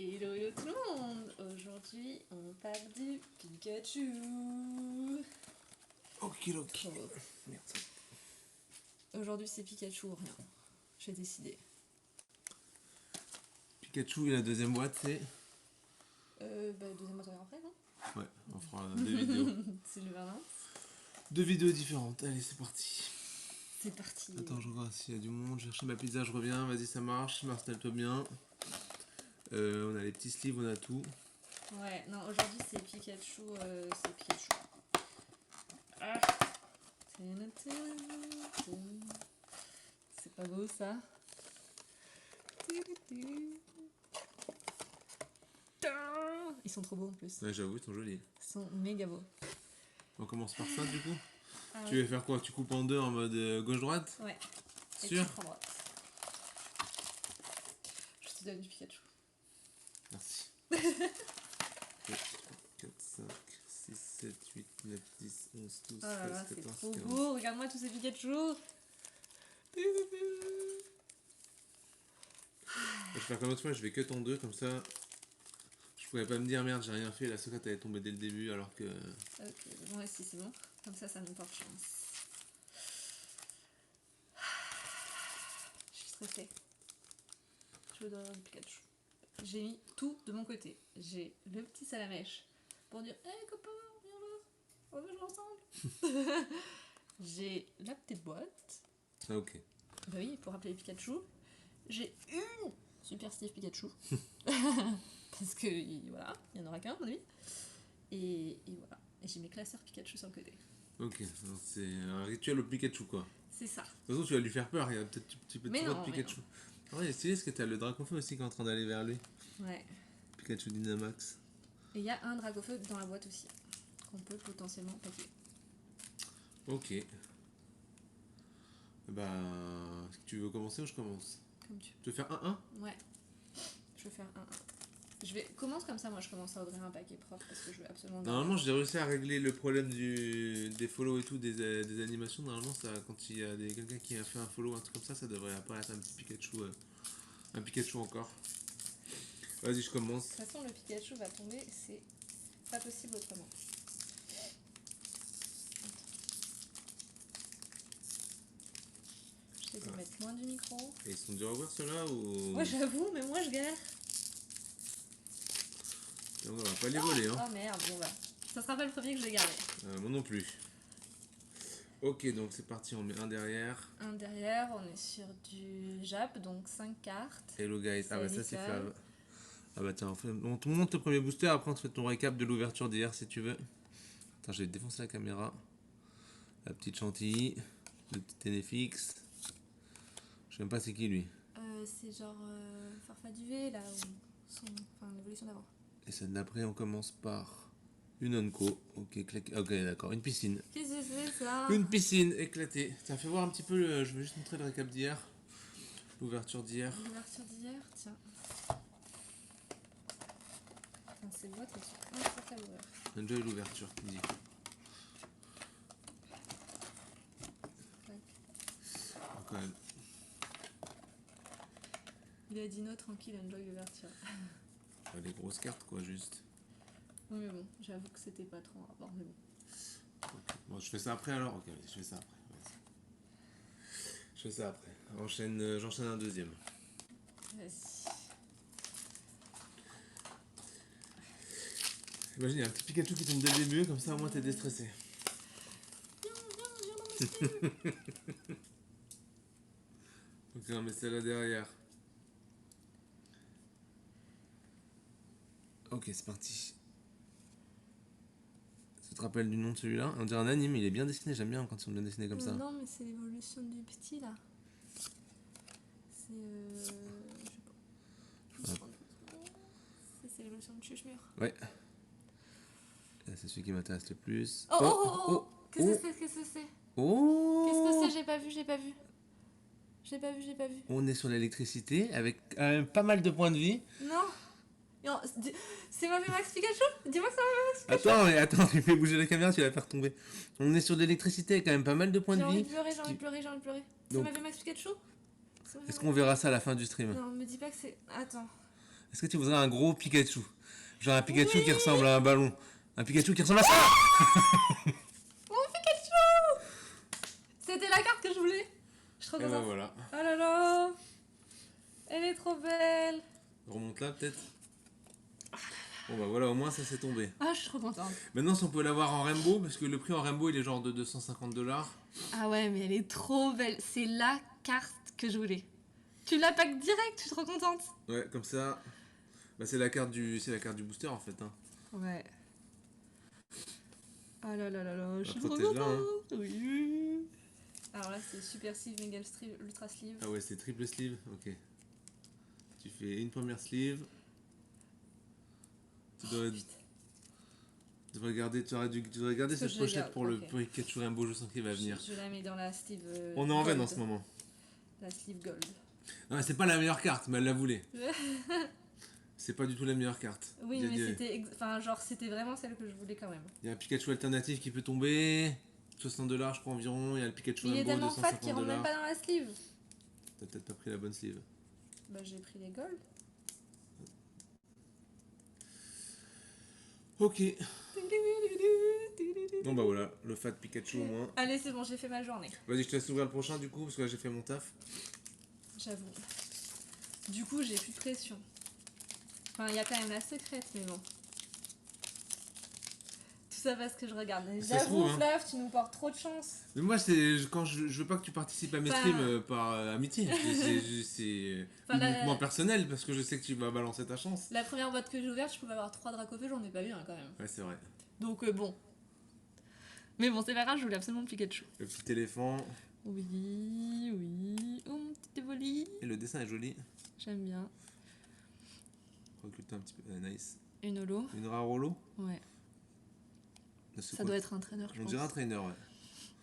Hello, hello tout le monde. Aujourd'hui, on parle du Pikachu. Ok. Oh. Merde. Aujourd'hui, c'est Pikachu ou rien. J'ai décidé. Pikachu et la deuxième boîte, c'est... Deuxième mois après, non? Ouais, on fera deux vidéos. C'est le 29. Deux vidéos différentes. Allez, c'est parti. C'est parti. Attends, je vois s'il y a du monde. Je cherche ma pizza, je reviens. Vas-y, ça marche. Installe-toi bien. On a les petits sleeves, on a tout. Ouais, non, aujourd'hui, c'est Pikachu. C'est Pikachu. Ah. C'est pas beau, ça? Ils sont trop beaux en plus. Ouais, j'avoue, ils sont jolis. Ils sont méga beaux. On commence par ça, du coup. Ah Tu veux faire quoi? Tu coupes en deux en mode gauche-droite? ouais. Et Sûr? tu prends droite. Je te donne du Pikachu. Merci. 2, 3, 4, 5, 6, 7, 8, 9, 10, 11, 12, Oh là là, 13, c'est 14, trop 15. beau. Regarde-moi tous ces Pikachu. Je vais faire comme l'autre fois, je vais cut en deux, comme ça. Je pourrais pas me dire merde, j'ai rien fait, la secrète elle est tombée dès le début alors que. Ok, moi aussi c'est bon. Comme ça nous porte chance. Je suis stressée. Je veux donner du Pikachu. J'ai mis tout de mon côté. J'ai le petit salamèche pour dire hé copain, viens voir, on va jouer ensemble. J'ai la petite boîte. Ah, ok. Bah oui, pour appeler Pikachu. J'ai une Super Steve Pikachu. Parce que voilà, il n'y en aura qu'un, à mon avis. Et voilà. Et j'ai mes classeurs Pikachu sur le côté. Ok, alors c'est un rituel au Pikachu quoi. C'est ça. De toute façon, tu vas lui faire peur, il y a peut-être un petit peu Mais trop non, de Pikachu. Ouais, c'est stylé parce que t'as le Dracofeu aussi qui est en train d'aller vers lui. Ouais. Pikachu Dynamax. Et il y a un Dracofeu dans la boîte aussi. Qu'on peut potentiellement paquer. Ok. Bah. Tu veux commencer ou je commence? Comme tu Tu veux faire 1-1? veux. Ouais. Je vais faire un. Commence comme ça, moi je commence à ouvrir un paquet propre parce que je veux absolument. Normalement, j'ai réussi à régler le problème des follow et tout, des animations. Normalement, ça, quand il y a quelqu'un qui a fait un follow, un truc comme ça devrait apparaître un petit Pikachu. Un Pikachu encore. Vas-y, je commence. De toute façon, le Pikachu va tomber, c'est pas possible autrement. Je vais te mettre loin du micro. Et ils sont durs à ouvrir ceux-là ou. Ouais, j'avoue, mais moi je galère. Donc, on va pas les voler, hein. Oh merde, bon bah. Ça sera pas le premier que je vais garder. Moi non plus. Ok, donc c'est parti, on met un derrière. Un derrière, on est sur du Jap, donc 5 cartes. Hello guys. Ah bah ça c'est Nickel. Flav. Ah bah tiens, on te montre le premier booster, après on te fait ton récap de l'ouverture d'hier si tu veux. Attends, je vais défoncer la caméra. La petite chantilly, le petit NFX. Je sais même pas c'est qui lui. C'est genre Farfa Duvet là, enfin l'évolution d'avant. Et celle d'après, on commence par une Onco. Ok, ok, d'accord. Une piscine. Qu'est-ce que c'est ça? Une piscine éclatée. Tiens, fais voir un petit peu. Je vais juste montrer le récap d'hier. L'ouverture d'hier. L'ouverture d'hier, tiens. Putain, ces boîtes, elles sont insupportables à ouvrir. Enjoy l'ouverture, qui dit. Quand même. Il a dit non, tranquille, enjoy l'ouverture. Les grosses cartes, quoi, juste. Oui, mais bon, j'avoue que c'était pas trop un rapport, mais bon. Okay. Bon, je fais ça après alors. Ok, je fais ça après. Vas-y. Je fais ça après. J'enchaîne un deuxième. Vas-y. Imagine, il y a un petit Pikachu qui tombe dès le début, comme ça au moins t'es déstressé. Viens dans mes yeux. Ok, on met celle-là derrière. Ok, c'est parti. Tu te rappelles du nom de celui-là? On dirait un anime, il est bien dessiné, j'aime bien quand ils sont bien dessinés comme ça. Non, mais c'est l'évolution du petit là. C'est. Je sais pas. C'est l'évolution de Chuchmur. Ouais. Là, c'est celui qui m'intéresse le plus. Oh. Qu'est-ce que c'est? Oh. Qu'est-ce que c'est? J'ai pas vu. On est sur l'électricité avec pas mal de points de vie. Non. C'est ma Max Pikachu? Dis-moi que c'est ma Max Pikachu. Attends, tu fais bouger la caméra, tu vas la faire tomber. On est sur l'électricité avec quand même pas mal de points de vie. J'ai envie de pleurer. C'est Donc, ma Max Pikachu? est-ce qu'on verra ça à la fin du stream? Non, me dis pas que c'est. Attends. Est-ce que tu voudrais un gros Pikachu? Genre un Pikachu qui ressemble à un ballon. Un Pikachu qui ressemble à ça. Mon Pikachu! C'était la carte que je voulais. Je suis trop Et ben contente. voilà. Oh là là! Elle est trop belle! Remonte là peut-être. Bon bah voilà, au moins ça s'est tombé. Ah, je suis trop contente. Maintenant si on peut l'avoir en rainbow, parce que le prix en rainbow il est genre de 250$. Ah ouais, mais elle est trop belle. C'est la carte que je voulais. Tu la pack direct, je suis trop contente. Ouais, comme ça. Bah c'est la carte du booster en fait. Hein. Ouais. Ah là là là là, je suis Bah, trop protège-la, contente. hein. Oui. Alors là, c'est Super Sleeve, Mega Sleeve, Ultra Sleeve. Ah ouais, c'est triple sleeve, ok. Tu fais une première sleeve. Tu devrais garder, tu devrais garder Est-ce que cette je la pochette garde? pour le Ok. Pikachu Rainbow, je sens qu'il va venir. Je la mets dans la sleeve. On est en veine en gold. ce moment. La sleeve gold. Non, c'est pas la meilleure carte, mais elle la voulait. C'est pas du tout la meilleure carte. Oui, mais c'était enfin, genre, c'était vraiment celle que je voulais quand même. Il y a un Pikachu alternatif qui peut tomber. 60$ je crois environ. Il y a le Pikachu Mais il est Rainbow, tellement fat qu'il rentre même 250$. pas dans la sleeve. T'as peut-être pas pris la bonne sleeve. Bah, j'ai pris les gold. Ok. Bon bah voilà, le fat Pikachu au moins. Allez, c'est bon, j'ai fait ma journée. Vas-y, je te laisse ouvrir le prochain du coup, parce que là j'ai fait mon taf. J'avoue. Du coup, j'ai plus de pression. Enfin, il y a quand même la secrète, mais bon. Tout ça parce que je regarde. Ça se J'avoue, trouve, hein. Flav, tu nous portes trop de chance. Mais moi, c'est quand je veux pas que tu participes à mes Enfin, streams par amitié. C'est Enfin, uniquement personnel, parce que je sais que tu vas balancer ta chance. La première boîte que j'ai ouverte, je pouvais avoir 3 Dracofeu, j'en ai pas eu un quand même. Ouais, c'est vrai. Donc bon. Mais bon, c'est pas grave, je voulais absolument le Pikachu. Le petit éléphant. Oui, oui. Oh, mon petit Evoli. Et le dessin est joli. J'aime bien. Recule-toi un petit peu. Nice. Une holo. Une rare holo. Ouais. C'est Ça quoi doit être un trainer, je On pense. dirait un trainer, ouais.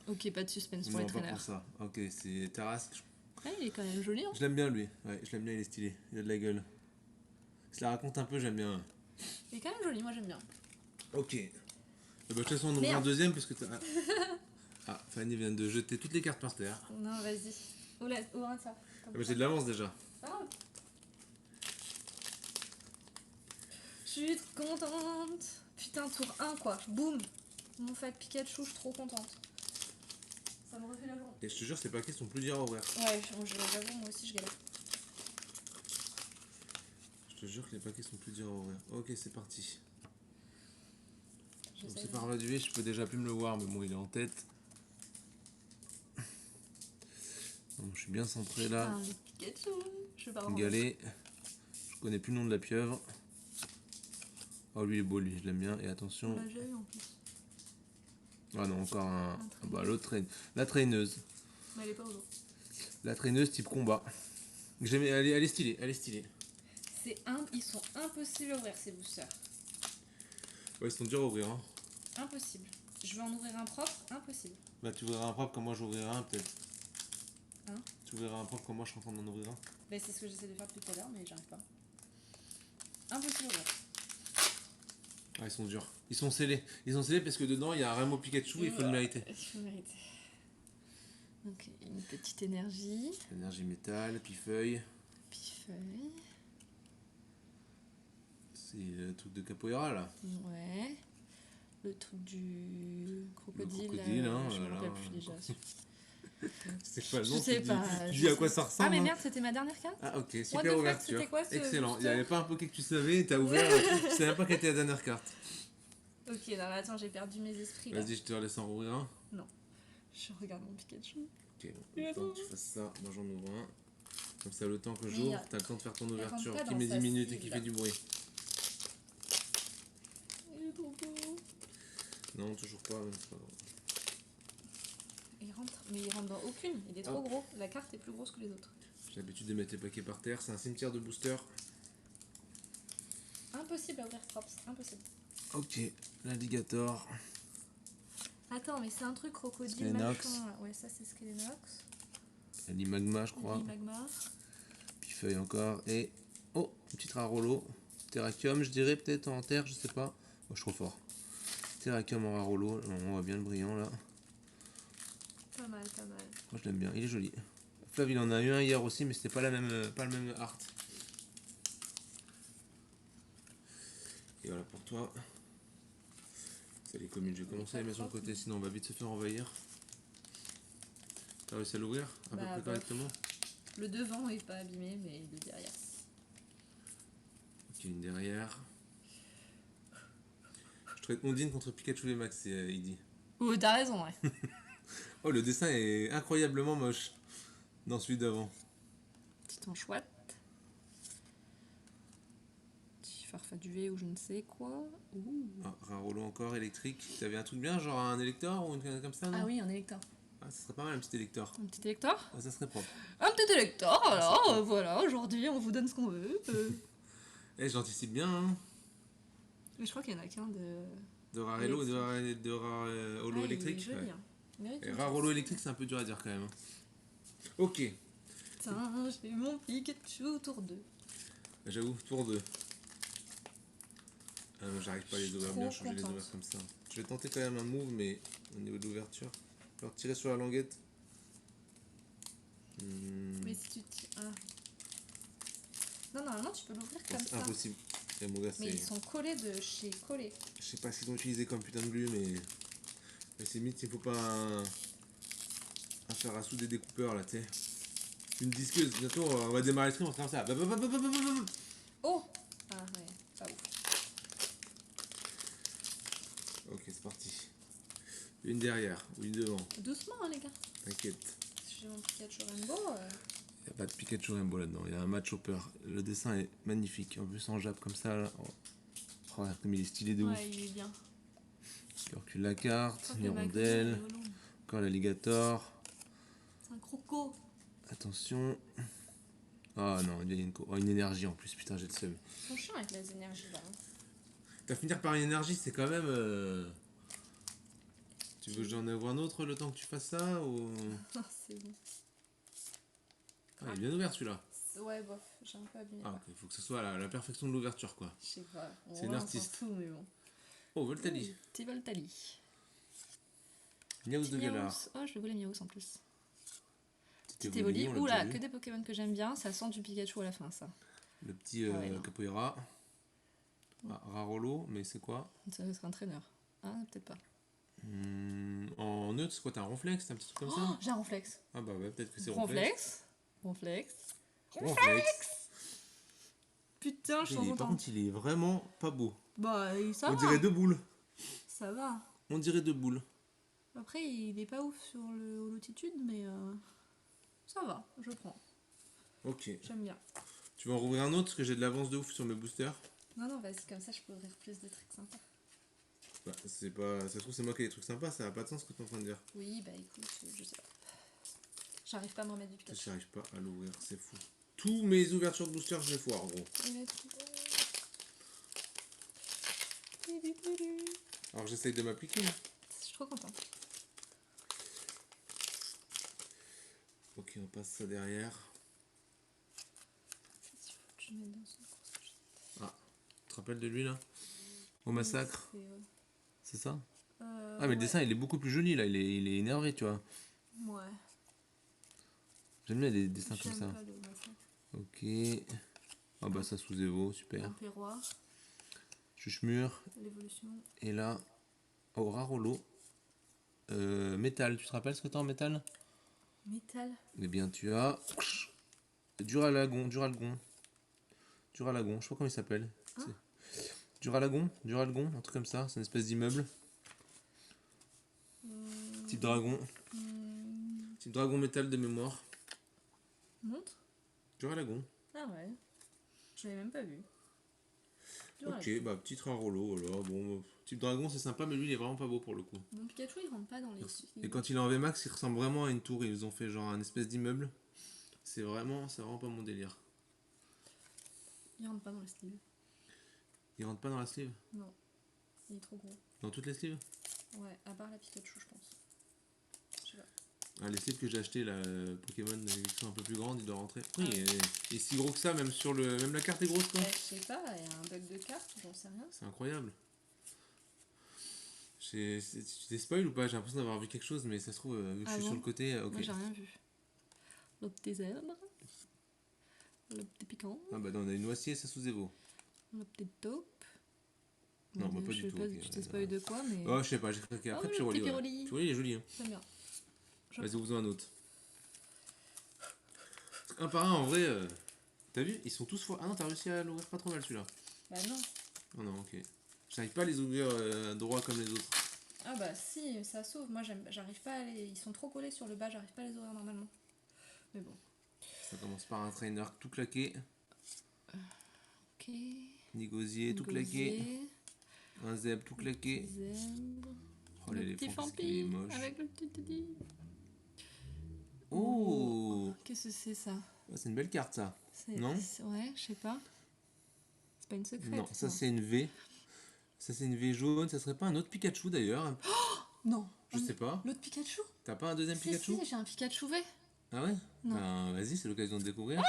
Ok, pas de suspense pour Non, les pas trainers. pour ça. Ok, c'est Tarrasque. Ah, il est quand même joli, hein. Je l'aime bien lui. Ouais, je l'aime bien, il est stylé. Il a de la gueule. Je la raconte un peu, j'aime bien. Il est quand même joli, moi j'aime bien. Ok. Bah, de toute façon, on ouvre Merde. un deuxième parce que t'as. Ah, Fanny vient de jeter toutes les cartes par terre. Non, vas-y. Oula, ouvre ça. Ah, bah, j'ai de l'avance déjà. Ah. Je suis trop contente. Putain, tour 1 quoi. Boum. Mon fat Pikachu, je suis trop contente. Ça me refait la journée. Et je te jure, c'est pas sont plus dur à ouvrir. Ouais, j'avoue, moi aussi je galère. Je te jure que les paquets sont plus durs à ouvrir. Ok, c'est parti. Donc J'essaie c'est de- par gradué, je peux déjà plus me le voir, mais bon, il est en tête. Donc, je suis bien centré là. Ah, le Pikachu. Je vais pas Une rendre. galée. Je connais plus le nom de la pieuvre. Oh, lui il est beau, lui, je l'aime bien. Et On attention. l'a déjà eu en plus. Ah non, encore un. Un Ah bah, l'autre la traîneuse. Mais elle est pas au dos. La traîneuse type combat. Elle est stylée, elle est stylée. Ils sont impossibles à ouvrir ces boosters. Ouais, ils sont durs à ouvrir. Hein. Impossible. Je veux en ouvrir un propre, impossible. Bah, tu ouvriras un propre comme moi j'ouvrirai un, peut-être. Hein? Tu ouvriras un propre comme moi je suis en train d'en ouvrir un. Bah, c'est ce que j'essaie de faire depuis tout à l'heure, mais j'arrive pas. Impossible à ouvrir. Ah, ils sont durs. Ils sont scellés. Ils sont scellés parce que dedans il y a un Rainbow Pikachu et il faut le mériter. Il faut le mériter. Ok, une petite énergie. Énergie métal, puis feuille. Puis feuille. C'est le truc de capoeira là. Ouais. Le truc du crocodile. Le crocodile, hein, je me voilà. rappelle plus déjà. C'est pas le Je nom, sais tu pas. dis, tu je dis à sais quoi pas. ça ressemble. Ah, mais hein. merde, c'était ma dernière carte. Ah, ok, What the super fuck, ouverture. c'était quoi ce Excellent. Il booster n'y avait pas un poké que tu savais, t'as ouvert. Tu savais même pas quelle était la dernière carte. Ok, non, mais attends, j'ai perdu mes esprits là. Vas-y, je te laisse en ouvrir un. Je regarde mon Pikachu. Ok, le temps que tu fasses ça, moi j'en ouvre un. Comme ça, le temps que j'ouvre, t'as le temps de faire ton ouverture rentre pas qui dans met sa 10 minutes et sleeve, qui là. fait du bruit. Il est trop beau. Non, toujours pas, mais c'est pas grave. Il rentre, mais il rentre dans aucune. Il est trop Hop. gros. La carte est plus grosse que les autres. J'ai l'habitude de mettre les paquets par terre, c'est un cimetière de boosters. Impossible à ouvrir Props, impossible. Ok, l'alligator. Attends, mais c'est un truc crocodile Skelenox. machin. Là. Ouais, ça c'est Skelenox. L'imagma, je crois. Magma. Puis feuille encore. Et. Oh, une petite rarolo. Terrakium, je dirais peut-être en terre, je sais pas. Oh, je suis trop fort. Terrakium en rarolo, on voit bien le brillant là. Pas mal, pas mal. Moi je l'aime bien, il est joli. Flav il en a eu un hier aussi, mais c'était pas le même art. Et voilà pour toi. C'est les communes, je vais commencer à les mettre sur le côté, sinon on va vite se faire envahir. T'as réussi à l'ouvrir à peu près correctement? Le devant est pas abîmé, mais le derrière. Ok, une derrière. Je traite Ondine contre Pikachu et Max, il dit. Oh, t'as raison, ouais. Oh, le dessin est incroyablement moche dans celui d'avant. Petit en chouette. Petit farfaduvé ou je ne sais quoi. Ouh. Ah, Rarolo encore, électrique. T'avais un truc bien, genre un électeur ou une connerie comme ça, non? Ah oui, un électeur. Ah, ça serait pas mal un petit électeur. Un petit électeur? Ah, ça serait propre. Un petit électeur, alors voilà, aujourd'hui on vous donne ce qu'on veut. Eh, j'anticipe bien, hein. Mais je crois qu'il y en a qu'un de. De Rarelo et de Rarolo électrique. Il est joli, Ouais. hein. Mérite Et une Rarolo chance. électrique, c'est un peu dur à dire quand même. Hein. Ok, Putain, j'ai mon Pikachu tour 2. j'avoue, tour 2. Ah non, j'arrive pas à les ouvrir Trop bien, changer les contente. ouvrir comme ça. Je vais tenter quand même un move, mais au niveau de l'ouverture. Alors tirer sur la languette. Mais si tu tires. Ah. Non, normalement tu peux l'ouvrir comme C'est ça. impossible. Et mon gars, Mais ils c'est. sont collés de chez collés. Je sais pas ce qu'ils ont utilisé comme putain de glue, mais c'est limite, il faut pas un fer à souder découpeur là, tu sais. Une disqueuse, bientôt on va démarrer le stream, on sera comme ça. Oh. Ah ouais, pas ouf. Ok, c'est parti. Une derrière, ou une devant, Doucement, hein, les gars. t'inquiète. Si j'ai mon Pikachu Rainbow. Il n'y a pas de Pikachu Rainbow là-dedans, il y a un match hopper. Le dessin est magnifique, en plus en jap comme ça. Là. Oh, regarde comme il est stylé de ouf. Ouais, il est bien. Tu recules la carte, Oh, l'hirondelle, encore l'alligator. C'est un croco. Attention. Ah non, il y a une énergie en plus, putain, j'ai le seum. Ils sont chiants avec les énergies là. T'as finir par une énergie, c'est quand même. Tu veux que j'en envoie un autre le temps que tu fasses ça ou. C'est bon. Ah, il est bien ouvert celui-là. Ouais, bof, j'ai un peu abîmé. Ah, ok, il faut que ce soit la perfection de l'ouverture quoi. Je sais pas. C'est une artiste. Tout, mais bon. Oh, Voltali. Petit Voltali. Niaous de Galar. Miaous. Oh, je voulais Miaous en plus. Petit Petit Evoli. on l'a Oula, déjà que vu. des Pokémon que j'aime bien. Ça sent du Pikachu à la fin, ça. Le petit Ah ouais, non. Capoeira. Ah, Rarolo, mais c'est quoi? Ça va être un traîneur. Ah, peut-être pas. En neutre, c'est quoi? T'as un Ronflex? T'as un petit truc comme Oh, ça? j'ai un Ronflex. Ah bah ouais, peut-être que c'est Ronflex. Ronflex. Ronflex. Putain, je suis Par contente. contre, il est vraiment pas beau. Bah, ça On va. dirait deux boules. Ça va. On dirait deux boules. Après, il est pas ouf sur le Holotitude, mais ça va, je prends. Ok. J'aime bien. Tu veux en rouvrir un autre? Parce que j'ai de l'avance de ouf sur mes boosters. Non, non, vas-y, comme ça, je peux ouvrir plus de trucs sympas. Bah, c'est pas. Ça se trouve, c'est moi qui ai des trucs sympas, ça a pas de sens ce que t'es en train de dire. Oui, bah écoute, je sais pas. J'arrive pas à me remettre du Pikachu. J'arrive pas à l'ouvrir, c'est fou. Tous mes ouvertures de boosters, je les foire, gros. Il est trop beau. Alors j'essaye de m'appliquer. Je suis trop contente. Ok, on passe ça derrière. Je mets dans une grosse pochette. Tu te rappelles de lui là? Au massacre? C'est ça? Ah, mais le dessin il est beaucoup plus joli là, il est énervé, tu vois. Ouais. J'aime bien les dessins comme J'aime ça. pas le massacre. Ok. Ah bah ça sous Evo, super. Impérois, Chuchemur. l'évolution. Et là, oh, Rarolo. Métal, tu te rappelles ce que t'as en métal? Métal. Eh bien tu as Duralagon, je sais pas comment il s'appelle. Hein? Duralgon, un truc comme ça, c'est une espèce d'immeuble. Type dragon. Type dragon métal de mémoire. Montre. Duralagon. Ah ouais. Je l'avais même pas vu. Ok, bah petit Rarolo, alors bon, type dragon c'est sympa, mais lui il est vraiment pas beau pour le coup. Mon Pikachu il rentre pas dans les. Et quand il est en VMAX, il ressemble vraiment à une tour, ils ont fait genre un espèce d'immeuble. C'est vraiment pas mon délire. Il rentre pas dans les sleeves. Il rentre pas dans la sleeve? Non. Il est trop gros. Dans toutes les sleeves? Ouais, à part la Pikachu, je pense. Je sais pas. Ah, les sleeves que j'ai acheté là, Pokémon, qui sont un peu plus grandes, il doit rentrer. Oui, il est si gros que ça, même sur le. Même la carte est grosse quoi. Je sais pas, il y a un bug de carte, j'en sais rien. C'est incroyable. Tu t'es spoil ou pas? J'ai l'impression d'avoir vu quelque chose, mais ça se trouve, vu que je suis sur le côté. Ok. Moi j'ai rien vu. Le petit zèbre. Le petit piquant. Ah bah non, on a une noisetier, ça sous Evo. Le petit taupe. Non, bah, pas Je du sais tout. pas, Ok, tu ouais, t'es spoilé de quoi, mais. oh, je sais pas, j'ai craqué. Après, Oh, le Piroli, petit ouais. Piroli. Piroli, il est joli. Hein. J'aime bien. Vas-y, ouvre-en un autre. Un par un, en vrai, t'as vu, ils sont tous fois. Ah non, t'as réussi à l'ouvrir pas trop mal celui-là. Bah non. Oh non, ok. J'arrive pas à les ouvrir droit comme les autres. Ah bah si, ça s'ouvre. Moi, j'arrive pas à les. Ils sont trop collés sur le bas, j'arrive pas à les ouvrir normalement. Mais bon. Ça commence par un trainer tout claqué. Ok. Ni gosier tout claqué. Un zèbre tout claqué. Zèbre. Oh, Le l'éléphant, petit qu'est-ce qu'il est Fampi moche. avec le petit Teddy. Oh, Qu'est-ce que c'est ça? ah, c'est une belle carte ça. Non? Ouais, je sais pas. C'est pas une secrète. Non, ça c'est une V. Ça c'est une V jaune. Ça serait pas un autre Pikachu d'ailleurs? Non. Je sais pas. L'autre Pikachu? T'as pas un deuxième Si, Pikachu? si, j'ai un Pikachu V. Ah ouais? Non. Ben vas-y, c'est l'occasion de découvrir.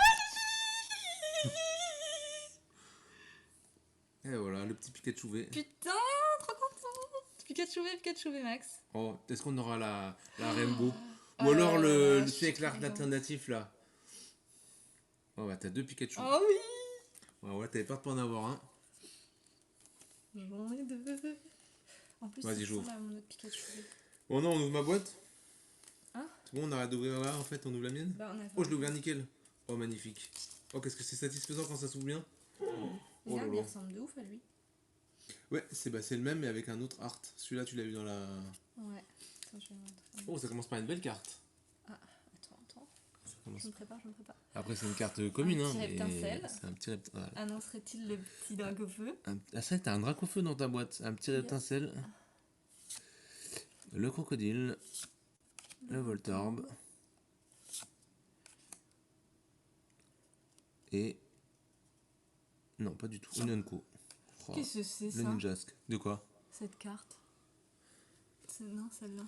Et voilà, le petit Pikachu V. Putain, trop content. Pikachu V Max. Oh, est-ce qu'on aura la Rainbow? Oh Ou alors là là, le je c'est avec suis l'art contente. alternatif là. Oh bah t'as deux Pikachu. Oh oui. Ouais, t'avais peur de pas en avoir un. J'en ai deux. En plus, Vas-y, c'est j'ouvre. ça, mon autre Pikachu V. Bon non, on ouvre ma boîte. Hein? C'est bon, on arrête d'ouvrir là, en fait, on ouvre la mienne. Bah, on a Oh, je l'ai ouvert nickel. Oh, magnifique. Oh, qu'est-ce que c'est satisfaisant quand ça s'ouvre bien. Oh là Regarde, il là. ressemble de ouf à lui. Ouais, c'est le même, mais avec un autre art. Celui-là, tu l'as vu dans la... Ouais. Attends, je vais montrer. Oh, ça commence par une belle carte. Attends. Ça commence- Je me prépare. Après, c'est une carte commune, Un hein. petit mais reptincelle. C'est un petit reptincelle. Annoncerait-il le petit Dragofeu? Ah, c'est vrai que t'as un Dracofeu dans ta boîte. Un petit reptincelle. Le crocodile. Le Voltorb. Et... Non, pas du tout. Une Unco. Oh, Qu'est-ce que c'est le ça? Ninjask. De quoi? Cette carte. Non, celle-là.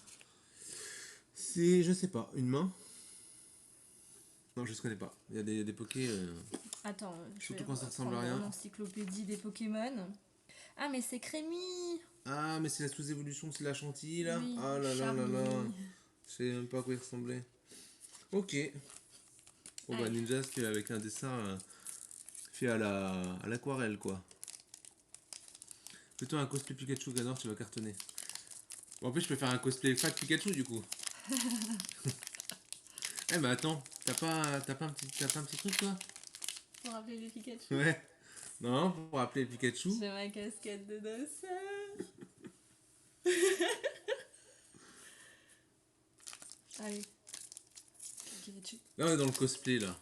C'est, je sais pas, une main? Non, je ne connais pas. Il y a des pokés. Attends, je Surtout vais quand ça ressemble à reprendre rien. mon encyclopédie des Pokémon. Ah, mais c'est Crémy! Ah, mais c'est la sous-évolution, c'est la chantilly là. Oui, Ah là là là là. Charmy. Je sais même pas à quoi il ressemblait. Ok. Bon bah Allez. Ninjask avec un dessin fait à l'aquarelle quoi. Plutôt un cosplay Pikachu Ganor, tu vas cartonner. Bon, en plus, je peux faire un cosplay fat Pikachu du coup. Eh mais attends, t'as pas un petit truc toi? Pour rappeler les Pikachu. Ouais. Non, pour appeler Pikachu. J'ai ma casquette de danseur. Allez. Pikachu. Là, on est dans le cosplay là.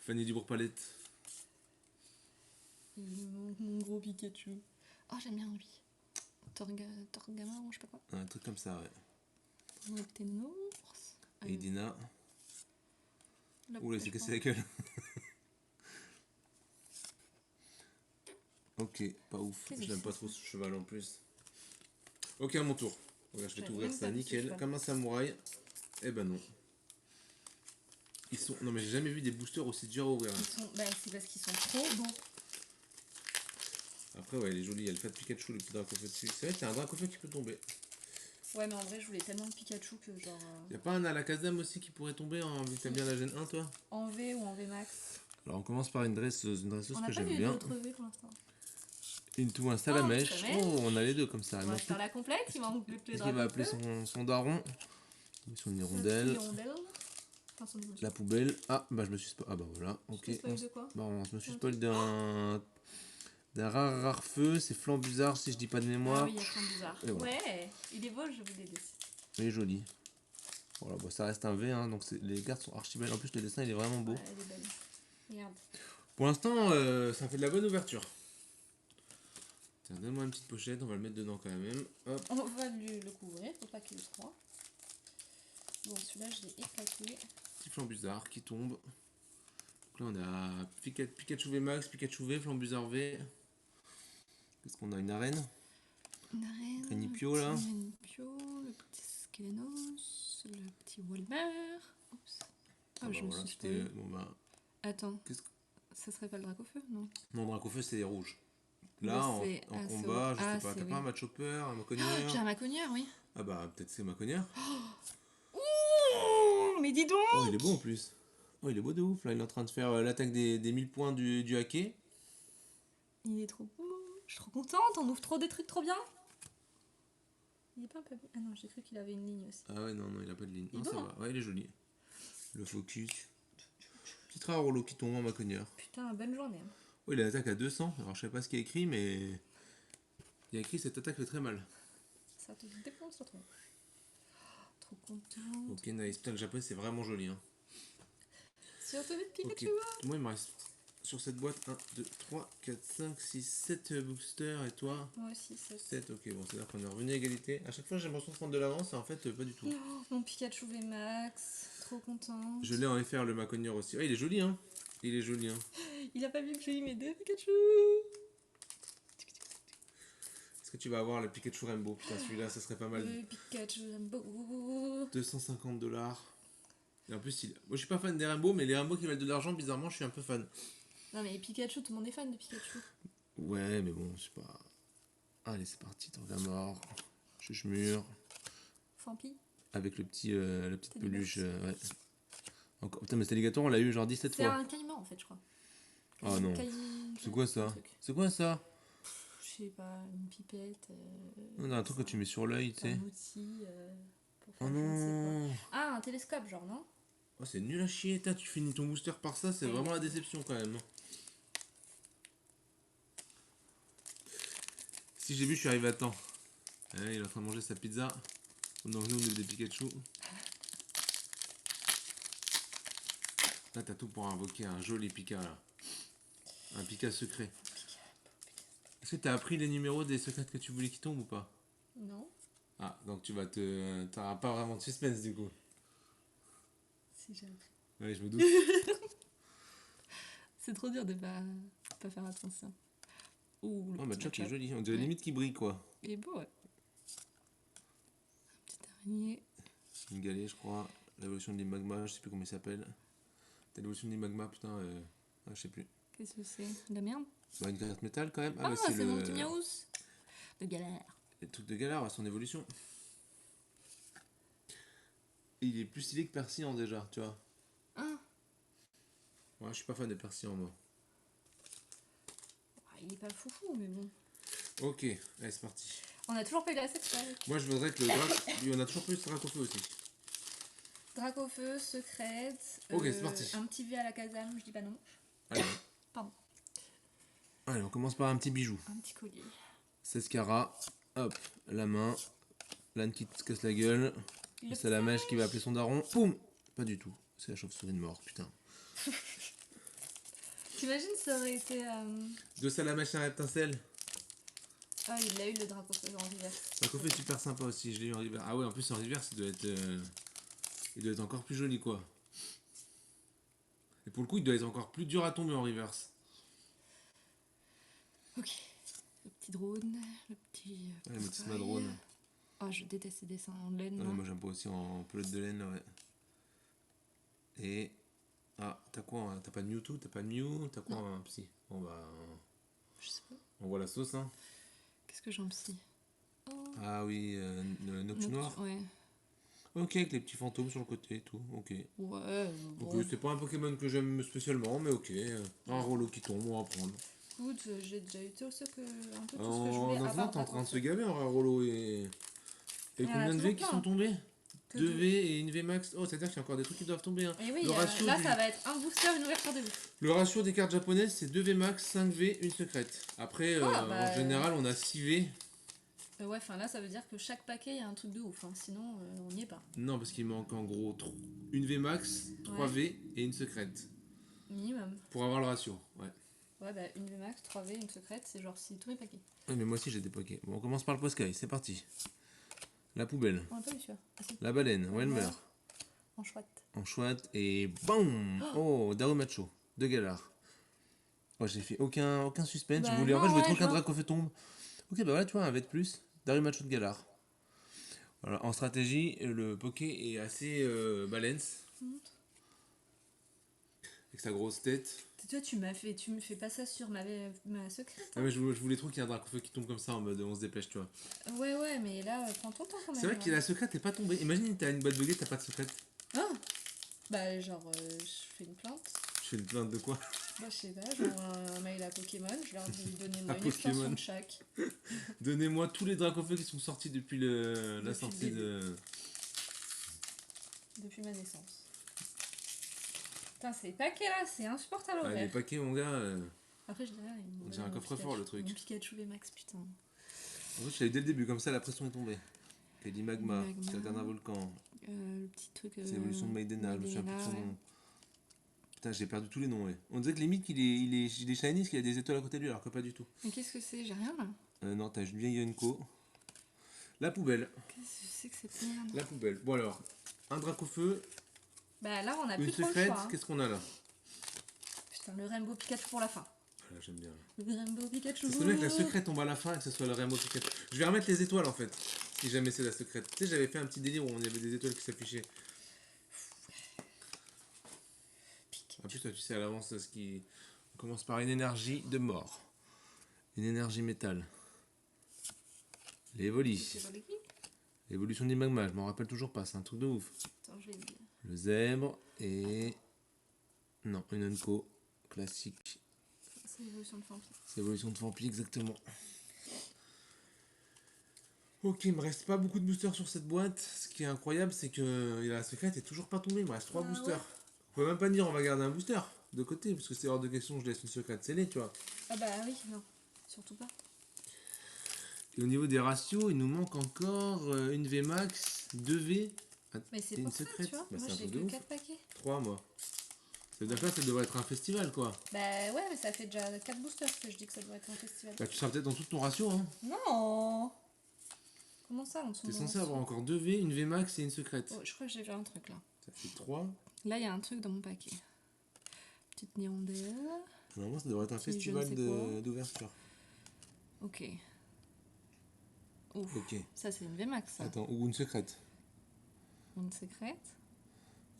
Fanny Dubourg-Palette. Mon gros Pikachu. Oh, j'aime bien lui. Torgama, je sais pas quoi. Un truc comme ça, ouais. Reptenours. Et Dina. Là, Oula, il s'est cassé la gueule. Ok, pas ouf. Qu'est-ce que J'aime c'est, pas trop ce cheval en plus. Ok, à mon tour. Regarde, je vais Ouais, t'ouvrir même ça pas vu ce nickel. cheval. Comme un samouraï. Eh ben non. Ils sont. Non, mais j'ai jamais vu des boosters aussi durs à ouvrir. Ils sont... Bah, c'est parce qu'ils sont trop beaux. Après, ouais, il est joli. Il y a le Fat Pikachu, le petit Dracofeu dessus. C'est vrai qu'il y a un Dracofeu qui peut tomber. Ouais, mais en vrai, je voulais tellement de Pikachu que genre... Y'a pas un Alakazam aussi qui pourrait tomber vu que t'aimes bien la Gen 1, toi? En V ou en V Max. Alors, on commence par une dresseuse On n'a que pas j'aime vu bien. d'autres V pour l'instant. Into un Salamèche. Salamèche. Oh, on a les deux comme ça. On va faire la complète, il manque plus que les Est-ce qu'il va appeler Dragofeu. son daron? Son hirondelle. Enfin, son évolution. La poubelle. Ah, bah je me suis spoil. Ah, bah voilà. Ok. Tu t'es spoilé de quoi? Bon, je me suis spoil d'un rare feu. C'est Flambuzard, si je dis pas de Ah mémoire. oui, il y a plein de bizarres. Et voilà. Ouais, il est beau, je vous l'ai dit. Il est joli. Voilà, bah, ça reste un V, hein, donc les cartes sont archi belles. En plus, le dessin il est vraiment beau. Ouais, elle est belle. Regarde. Pour l'instant, ça fait de la bonne ouverture. Tiens, donne-moi une petite pochette, on va le mettre dedans quand même. Hop. On va le couvrir, faut pas qu'il le froid. Bon, celui-là, je l'ai éclaté. Petit Flambuzard qui tombe. Donc là, on a Pikachu V Max, Pikachu V, Flambuzard V. Qu'est-ce qu'on a? Une arène? Une arène. Renipio, là. Le petit Renipio, le petit Skelenos, le petit Walmer. Oups. Ah, bah, je me voilà, suis c'était. spoilé. Bon, bah. Attends, Qu'est-ce que. ça serait pas le Dracofeu, non? Non, Dracofeu, c'est rouge. Mais Là, en c'est- en c'est combat, au- je ah, sais pas. c'est T'as oui. pas un Machopper, un J'ai Maconieur? un Maconieur, oui. Ah, bah, peut-être c'est Maconieur. Ouh, mais dis donc! Oh, il est beau en plus. Oh, il est beau de ouf. Là, il est en train de faire l'attaque des 1000 points du hacké. Il est trop beau. Je suis trop contente. On ouvre trop des trucs trop bien. Il est pas un peu... Ah non, j'ai cru qu'il avait une ligne aussi. Ah ouais, non, non, il a pas de ligne. Il est Non, ça beau, va. Ouais, il est joli. Le focus. Petit rare rouleau qui tombe en macogneur. Putain, bonne journée. Oh, il a l'attaque à 200. Alors, je sais pas ce qu'il y a écrit, mais. Il y a écrit cette attaque fait très mal. Ça te défonce le tronc. Trop contente. Ok, nice. Putain, le japonais, c'est vraiment joli. Hein. Surtout avec Ok, Pikachu. moi, il me reste sur cette boîte 1, 2, 3, 4, 5, 6, 7 boosters. Et toi Moi aussi, ça. 7. Ok, bon, c'est-à-dire qu'on est revenu à égalité. À chaque fois, j'ai l'impression de prendre de l'avance. Et en fait, pas du tout. Oh, mon Pikachu VMAX. Trop contente. Je l'ai en FR, le macogneur aussi. Ah, il est joli, hein. Il est joli, hein. Il a pas vu que j'ai eu mes deux Pikachu. Est-ce que tu vas avoir le Pikachu Rainbow? Putain, celui-là, ça serait pas mal. Le Pikachu Rainbow. 250$. Et en plus, moi je suis pas fan des Rainbow, mais les Rainbow qui valent de l'argent, bizarrement, je suis un peu fan. Non mais Pikachu, tout le monde est fan de Pikachu. Ouais, mais bon, je sais pas. Allez, c'est parti, Tangamore. Chuchemur. Fampi. Avec le petit, la petite Teddy peluche. Ouais. Encore... Putain, mais cet alligator, on l'a eu genre 17 C'est fois. un caïman en fait, je crois. Ah non. C'est quoi ça? C'est quoi ça? Je sais pas, une pipette. On a un truc que tu mets sur l'œil, tu sais. Un outil pour faire Oh je ne sais non! quoi. Ah, un télescope, genre, non? Oh, c'est nul à chier, putain, tu finis ton booster par ça, c'est Ouais. vraiment la déception quand même. Si j'ai vu, je suis arrivé à temps. Ouais, il est en train de manger sa pizza. Donc nous, on est des Pikachu. Là, t'as tout pour invoquer un joli Pika, là. Un Pika secret. Est-ce que t'as appris les numéros des secrets que tu voulais qui tombent ou pas? Non. Ah, donc tu vas te... T'auras pas vraiment de suspense, du coup. Si j'ai appris. Ouais, je me doute. C'est trop dur de pas faire attention. Ouh, le Oh, bah, petit Chuck est match-up. joli. On dirait Ouais. limite qu'il brille, quoi. Il est beau, ouais. Un petit araignée. Une galée, je crois. L'évolution de l'Imagma, je sais plus comment il s'appelle. T'as l'évolution de l'Imagma, putain, ah, je sais plus. Qu'est-ce que c'est? De la merde? Bah, une carte métal quand même. Ah, bah, c'est mon petit miaous. De galère. Les trucs de galère à son évolution. Il est plus stylé que Persian déjà, tu vois. Ah, Ouais, je suis pas fan de Persian, moi. il est pas foufou, mais bon. Ok, allez, c'est parti. On a toujours pas eu la 7, ça. Moi, je voudrais que le drac. Lui, on a toujours pas eu ce drac au feu aussi. Dracofeu, secrète. Ok, c'est parti. Un petit V à la Kazam, je dis pas non. Allez. Pardon. Allez, on commence par un petit bijou. Un petit collier. 16 carats. Hop, la main. L'âne qui se casse la gueule. Le C'est la mèche qui va appeler son daron. Boum. Pas du tout. C'est la chauve-souris de mort, putain. T'imagines, ça aurait été. Deux salamèches, un reptincelle. Ah, il l'a eu le Dracofeu en rivière. Drac au feu est super sympa aussi, je l'ai eu en rivière. Ah ouais, en plus en rivière, il doit être encore plus joli, quoi. Et pour le coup, il doit être encore plus dur à tomber en reverse. Ok. Le petit drone, le petit. Ouais, le petit corail. drone. Oh, je déteste ces dessins en laine. Ouais, là. moi j'aime pas aussi en pelote de laine, là, ouais. Et. Ah, t'as quoi hein? T'as pas de Mewtwo? T'as pas de Mew? T'as quoi un psy? Bon bah. Je sais pas. On voit la sauce, hein. Qu'est-ce que j'en psy? Oh. Ah oui, le Nox noir. Ouais. Ok, avec les petits fantômes sur le côté et tout, ok. Ouais, Ok, bon. c'est pas un Pokémon que j'aime spécialement, mais ok. Un Rolo qui tombe, on va prendre. Écoute, j'ai déjà eu tout ce que, un peu tout ce que je En voulais. à attendant, part t'es en train de se Dracofeu. gaver en Rolo et. Et Il y en a combien de V toujours qui plein. sont tombés? Que 2 deux. V et une V max. Oh, c'est-à-dire qu'il y a encore des trucs qui doivent tomber. Hein. Et oui, Le ratio là, du- ça va être un booster, une ouverture des bouches. Le ratio des cartes japonaises, c'est 2 V max, 5 V, une secrète. Après, Ah, bah, en général, on a 6 V. Ouais, enfin là, ça veut dire que chaque paquet, il y a un truc de ouf. Hein. Sinon, on n'y est pas. Non, parce qu'il manque en gros une V max, 3 Ouais. V et une secrète. Minimum. Pour avoir le ratio, ouais. Ouais, bah, une VMAX, 3V, une secrète, c'est genre si tous mes paquets. Ouais, mais moi aussi j'ai des paquets. Bon, on commence par le Poskai, c'est parti. La poubelle, On a pas eu celui-là. Ah, si. la baleine, Welmer, En chouette. en chouette et BAM! Oh, Darumacho, de Galar. Oh, j'ai fait aucun suspense. Bah je voulais, en non, fait, je voulais ouais, trop je qu'un vois. Dracofeu tombe. Ok, bah voilà, tu vois, un V de plus. Darumacho de Galar. Voilà, en stratégie, le Poké est assez balance. Avec sa grosse tête. Toi, tu me fais pas ça sur ma secrète. Ah, Hein. mais je voulais trop qu'il y ait un Dracofeu qui tombe comme ça en mode on se dépêche, tu vois. Ouais, mais là, prends ton temps quand même. C'est vrai que hein. la secrète est pas tombée. Imagine, t'as une boîte buggée, t'as pas de secrète. Ah bah, genre, je fais une plainte. Je fais une plainte de quoi? Bah, je sais pas, j'envoie un mail à Pokémon, je leur dis donnez-moi À une extension Pokémon. de chaque. Donnez-moi tous les Dracofeu qui sont sortis depuis la Depuis le sortie début. de. Depuis ma naissance. Putain, ces paquets là, c'est insupportable à Ah, les ouvrir. paquets, mon gars. Après, je dirais, On dirait un coffre-fort, le truc. Mon Pikachu VMAX, putain. En fait, je l'avais dès le début, comme ça la pression est tombée. Kelly Magma, Magma. Scargana Volcan, Le petit truc. c'est l'évolution de Maidena, je me souviens plus de son Maidena, nom. Putain, j'ai perdu tous les noms, ouais. On dirait que limite il est shiny parce qu'il a des étoiles à côté de lui, alors que pas du tout. Mais qu'est-ce que c'est? J'ai rien là. Non, t'as Julien Yonko. La poubelle. Qu'est-ce que c'est que cette merde? La poubelle. Bon alors, un Dracofeu, Bah là, on a une plus trop le secrète, choix. Hein. qu'est-ce qu'on a là? Putain, le Rainbow Pikachu pour la fin. Voilà, j'aime bien. Le Rainbow Pikachu. C'est bien que la secrète tombe à la fin et que ce soit le Rainbow Pikachu. Je vais remettre les étoiles en fait, si jamais c'est la secrète. Tu sais, j'avais fait un petit délire où on y avait des étoiles qui s'affichaient. En plus, toi, tu sais à l'avance ce qui. On commence par une énergie de mort. Une énergie métal. L'évoli. C'est pas le qui? L'évolution du magma, je m'en rappelle toujours pas, c'est un truc de ouf. Attends, je vais le dire. Le zèbre et. Non, une Unco classique. C'est l'évolution de Fampi. C'est l'évolution de Fampi, exactement. Ok, il me reste pas beaucoup de boosters sur cette boîte. Ce qui est incroyable, c'est que la secrète est toujours pas tombée. Il me reste 3 Ah boosters. ouais. On peut même pas dire on va garder un booster de côté, parce que c'est hors de question que je laisse une secrète scellée, tu vois. Ah bah oui, non. Surtout pas. Et au niveau des ratios, il nous manque encore une VMAX, 2 V. Mais c'est une pour ça, secrète. tu vois. Bah, Moi, c'est un j'ai truc de que ouf. 4 paquets. 3 moi. Ça veut dire que là, ça devrait être un festival, quoi. Bah ouais, mais ça fait déjà 4 boosters que je dis que ça doit être un festival. Bah, tu seras peut-être dans tout ton ratio, hein. Non. Comment ça, en dessous T'es de censé mon avoir ratio? encore 2 V, une VMAX et une secrète. Oh, je crois que j'ai vu un truc là. Ça fait 3. Là, il y a un truc dans mon paquet. Petite néondelle. Normalement, ça devrait être un Qui, je ne festival sais quoi. d'ouverture. Ok. Ouf. Ok. Ça, c'est une VMAX, ça. Attends, ou une secrète. Une secrète.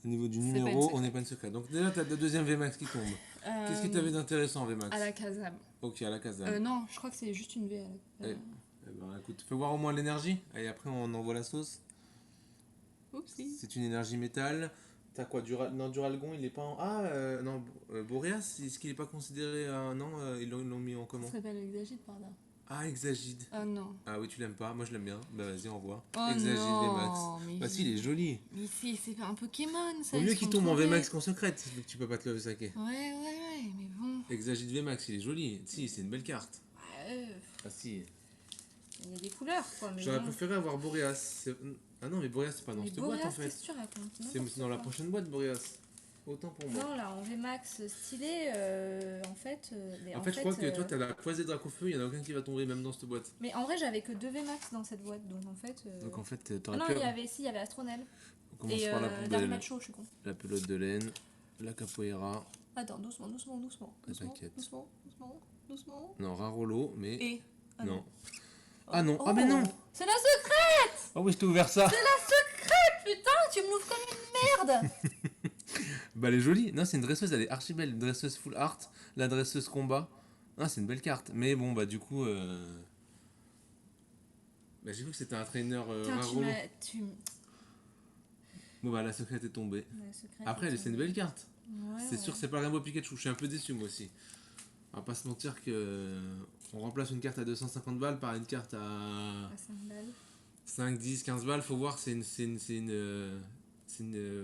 Au niveau du C'est pas une numéro, secrète. on n'est pas une secrète. Donc déjà, t'as la deuxième VMAX qui tombe. Qu'est-ce qui t'avait d'intéressant en VMAX? À la Kazam. Ok, à la Kazam. Non, je crois que c'est juste une V. À la... Eh ben, écoute, fais voir au moins l'énergie. Et après, on envoie la sauce. Oupsie. C'est une énergie métal. T'as quoi non, Duralgon, il est pas en. Ah, non, Boreas, est-ce qu'il est pas considéré. Non, ils l'ont mis en comment? Ça s'appelle Exagite par là. Ah, Exagide. Ah non. Ah oui, tu l'aimes pas. Moi, je l'aime bien. Bah, vas-y, envoie. Oh Exagide non, VMAX. mais Bah, si, il est joli. Mais c'est pas un Pokémon, ça. Vaut ils mieux sont qu'il tombe en tombés. VMAX qu'en secrète, vu que tu peux pas te le saquer. Ouais, mais bon. Exagide VMAX, il est joli. Si, c'est une belle carte. Ouais, Ah, si. il y a des couleurs, quoi. Mais J'aurais bon. préféré avoir Boreas. Ah non, mais Boreas, c'est pas dans Mais cette boîte en Boreas, fait. qu'est-ce que tu racontes? C'est N'importe dans la quoi. prochaine boîte, Boreas. Autant pour moi. Non, là, en VMAX stylé, en fait. En fait, je crois que toi, t'as la croisée Dracofeu, il y en a aucun qui va tomber, même dans cette boîte. Mais en vrai, j'avais que 2 VMAX dans cette boîte, donc en fait. Donc en fait, Ah t'aurais non, pu. il y avait Astronel. On commence Et par la poubelle, Darmacho, je suis con. la pelote de laine, la capoeira. Attends, doucement. Ah, t'inquiète. Doucement. Non, Rarolo, mais. Et. Ah non. Ah non, Oh, ah mais non. C'est la secrète. Ah oui, je t'ai ouvert ça. Putain, tu me l'ouvres comme une merde. Bah, elle est jolie. Non, c'est une dresseuse, elle est archi belle. Une dresseuse full art, la dresseuse combat. Ah, c'est une belle carte. Mais bon, bah, du coup. Bah, j'ai vu que c'était un trainer Putain, Rarolo. tu Bon, bah, la secrète est tombée. La secrète Après, est c'est une belle carte. Ouais, C'est sûr, c'est pas Rainbow Pikachu. Je suis un peu déçu, moi aussi. On va pas se mentir que. On remplace une carte à 250 balles par une carte à à 5 balles. 5, 10, 15 balles. Faut voir, c'est une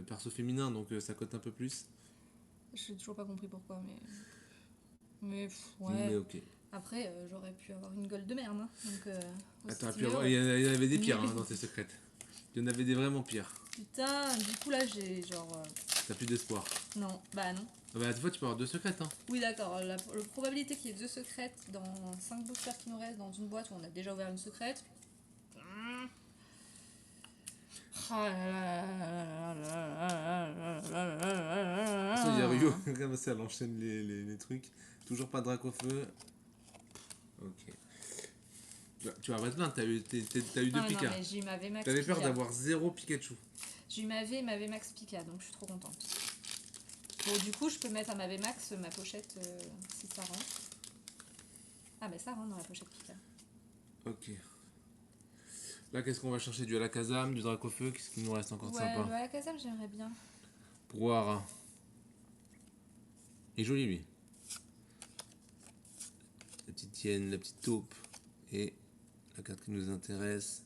perso féminin, donc ça cote un peu plus. J'ai toujours pas compris pourquoi, mais Mais ouais. ok. Après, j'aurais pu avoir une gold de merde. Hein. Donc, Attends, stylé, il y en avait des Mais- pires dans tes secrètes. Il y en avait des vraiment pires. Putain, du coup là j'ai genre. T'as plus d'espoir. Non, bah non. Ah bah, des fois, tu peux avoir 2 secrètes. Hein. Oui, d'accord. La probabilité qu'il y ait 2 secrètes dans 5 boosters qui nous restent dans une boîte où on a déjà ouvert une secrète. Ah là là là là là là là là là là là là. De toute façon, il y a Ryo. Comme ça, elle enchaîne les trucs. Toujours pas de Dracofeu. Ok. Bah, tu vas pas te plaindre, t'as eu 2 Ah, non, Pika. mais j'ai eu ma VMAX T'avais peur Pika. d'avoir 0 Pikachu. J'ai eu ma VMAX Pika, donc je suis trop contente. Bon, du coup, je peux mettre à ma VMAX ma pochette si ça rentre. Ah, bah ça rentre dans la pochette Pika. Ok. Là, qu'est-ce qu'on va chercher? Du Alakazam, du Dracofeu? Qu'est-ce qu'il nous reste encore de Ouais, sympa? le Alakazam, j'aimerais bien. Brouhaha. Il est joli, lui. tienne, la petite taupe. Et la carte qui nous intéresse.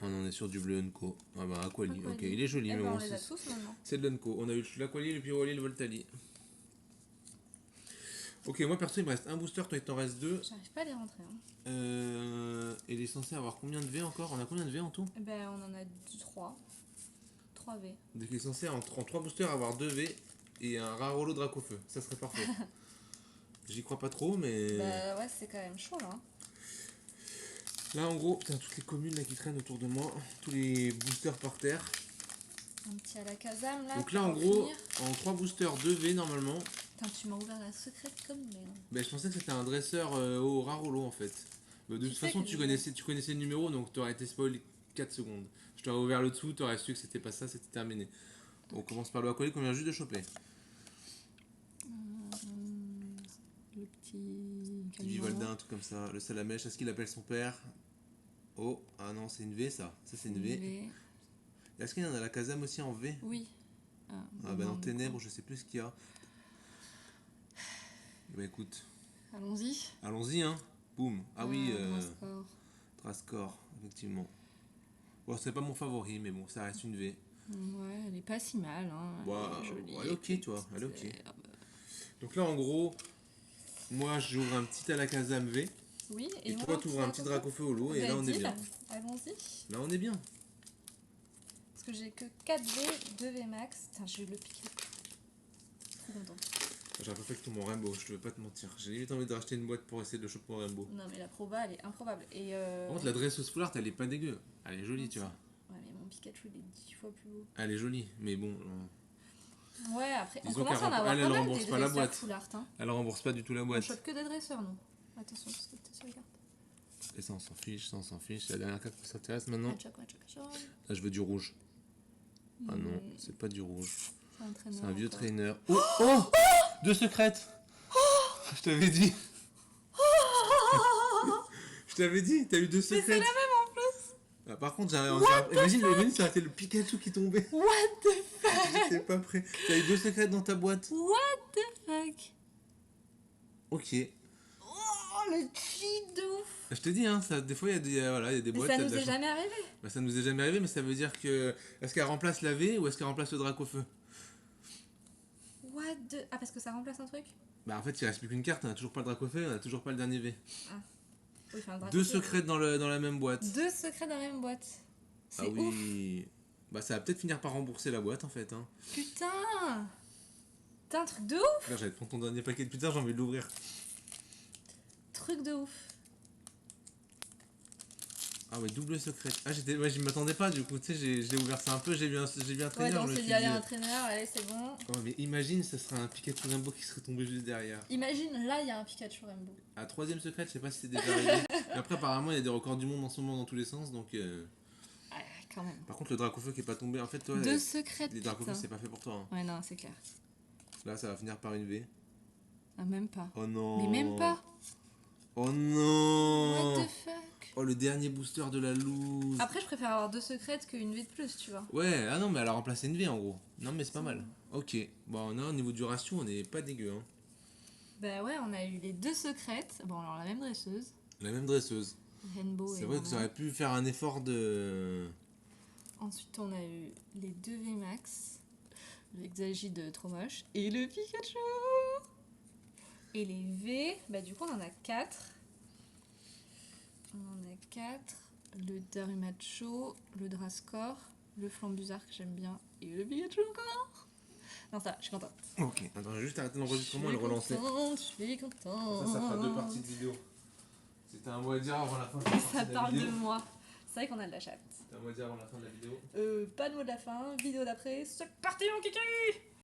On est sur du bleu Unco. Ah bah Aquali, ok, il est joli, Eh mais ben, bon, on les a tous maintenant. c'est de l'Unco. On a eu l'Aquali, le Pyroli, le Voltali. Ok, moi perso, il me reste un booster, toi il t'en reste deux. J'arrive pas à les rentrer. Hein. Il est censé avoir combien de V encore? On a combien de V en tout? Eh ben, on en a 3. 3 V. Donc il est censé en 3 boosters avoir 2 V et un rare holo Dracofeu. Ça serait parfait. J'y crois pas trop, mais. Bah ouais, c'est quand même chaud là. Là en gros, putain, toutes les communes là qui traînent autour de moi, tous les boosters par terre. Un petit à la Kazam là. Donc là en pour gros, finir. en 3 boosters 2 V normalement. Putain, tu m'as ouvert la secrète comme merde. Ben, je pensais que c'était un dresseur au rare holo en fait. Mais de toute sais façon, que tu connaissais le numéro donc t'aurais été spoil 4 secondes. Je t'aurais ouvert le dessous, t'aurais su que c'était pas ça, c'était terminé. On commence par le Aquali qu'on vient juste de choper. Le petit. Vivalda, un truc comme ça. Le Salamèche, est-ce qu'il appelle son père? Oh, ah non, c'est une V ça. Ça c'est une V. Est-ce qu'il y en a la Kazam aussi en V? Oui. Ah bah dans Ténèbres, je sais plus ce qu'il y a. Bah écoute, Allons-y. allons-y hein. Boum. Ah oui, Draskor. Drascore, effectivement. Bon, c'est pas mon favori, mais bon, ça reste une V. Ouais, elle est pas si mal. Hein. Bah, Elle est jolie. elle est ok, tu vois, elle est ok. Ah bah. Donc là, en gros, moi j'ouvre un petit Alakazam V. Oui, Et moi, toi, tu ouvres un petit Dracofeu holo, et là on est bien. Allons-y. Là on est bien. Parce que j'ai que 4 V, 2 V max. Putain, j'ai eu le piqué. Trop content. J'aurais pas fait que ton mon Rainbow, je vais pas te mentir. J'ai limite envie de racheter une boîte pour essayer de choper mon Rainbow. Non, mais la proba, elle est improbable. Et Par contre, la dresseuse full art, elle est pas dégueu. Elle est jolie, tu vois. Ouais, mais mon Pikachu, il est 10 fois plus beau. Elle est jolie, mais bon. Ouais, après, on Disons commence qu'elle à en avoir elle pas mal rembourse des pas la dresseurs boîte. full art. Hein. Elle rembourse pas du tout la On boîte. chope que des dresseurs, nous. Attention, parce que t'es sur les cartes. Et ça, on s'en fiche, ça, on s'en fiche. C'est la dernière carte qui s'intéresse maintenant. Choc. Là, je veux du rouge. Ah non, c'est pas du rouge. C'est un traîneur. C'est un vieux encore. trainer. Oh, oh, deux secrètes. Je t'avais dit. Je t'avais dit, t'as eu deux secrètes. Mais c'est la même en plus. Ah, par contre, imagine ça aurait été le Pikachu qui tombait. What the fuck. J'étais pas prêt. T'as eu deux secrètes dans ta boîte. What the fuck. Ok. Oh, le cheat de ouf. Je te dis, hein, ça, des fois, il y a des Mais boîtes. ça t'as de nous la est chance. jamais arrivé. Bah, ça nous est jamais arrivé, mais ça veut dire que. Est-ce qu'elle remplace la V ou est-ce qu'elle remplace le Dracofeu? What the... Ah, parce que ça remplace un truc. Bah, en fait, il reste plus qu'une carte. On a toujours pas le Dracofeu, on a toujours pas le dernier V. Oui, enfin, le Deux Dracofeu. secrètes dans la même boîte. Deux secrets dans la même boîte. C'est Ah ouf. oui. Bah, ça va peut-être finir par rembourser la boîte en fait. Hein. Putain. T'as un truc de ouf. Là, j'allais te prendre ton dernier paquet de putain, j'ai envie de l'ouvrir. Truc de ouf. Ah ouais, double secret. Ah, je m'attendais pas du coup, tu sais, j'ai ouvert ça un peu, j'ai vu un Ouais, trainer. donc je me c'est suis dit, allez, dit, un traîneur, allez, c'est bon. oh, mais imagine, ça serait un Pikachu Rainbow qui serait tombé juste derrière. Imagine, là, il y a un Pikachu Rainbow. À troisième secret, je sais pas si c'est déjà arrivé. Mais après, apparemment, il y a des records du monde en ce moment dans tous les sens, donc. Ah, quand même. Par contre, le Dracofeu qui est pas tombé, en fait, toi, Deux secrets. les Dracofeu, putain. c'est pas fait pour toi. Hein. Ouais, non, c'est clair. Là, ça va finir par une V. Ah, même pas. Oh non. Mais même pas. Oh non. What the fuck. Oh, le dernier booster de la loose. Après, je préfère avoir deux secrètes qu'une V de plus, tu vois. Ouais, ah non, mais elle a remplacé une V en gros. Non, mais c'est pas mal. Ok, bon, non, au niveau du ratio, on est pas dégueu. Hein. Bah ouais, on a eu les deux secrètes. Bon, alors la même dresseuse. La même dresseuse. Rainbow C'est et vrai que ça aurait pu faire un effort de. Ensuite, on a eu les deux VMAX, le Exagi de trop moche, et le Pikachu. Et les V, bah du coup, on en a 4. On en a 4. Le Darumacho, le Drascore, le Flambuzarre que j'aime bien, et le Pikachu encore. Non, ça va, je suis contente. Ok, attends, je vais juste arrêter l'enregistrement et le relancer. Je suis contente. Ça fera deux parties de vidéo. C'était un mot à dire avant la fin de la Ça partie de la parle de vidéo. moi. C'est vrai qu'on a de la chatte. C'était un mot à dire avant la fin de la vidéo. Pas de mot de la fin, vidéo d'après, c'est parti mon kiki.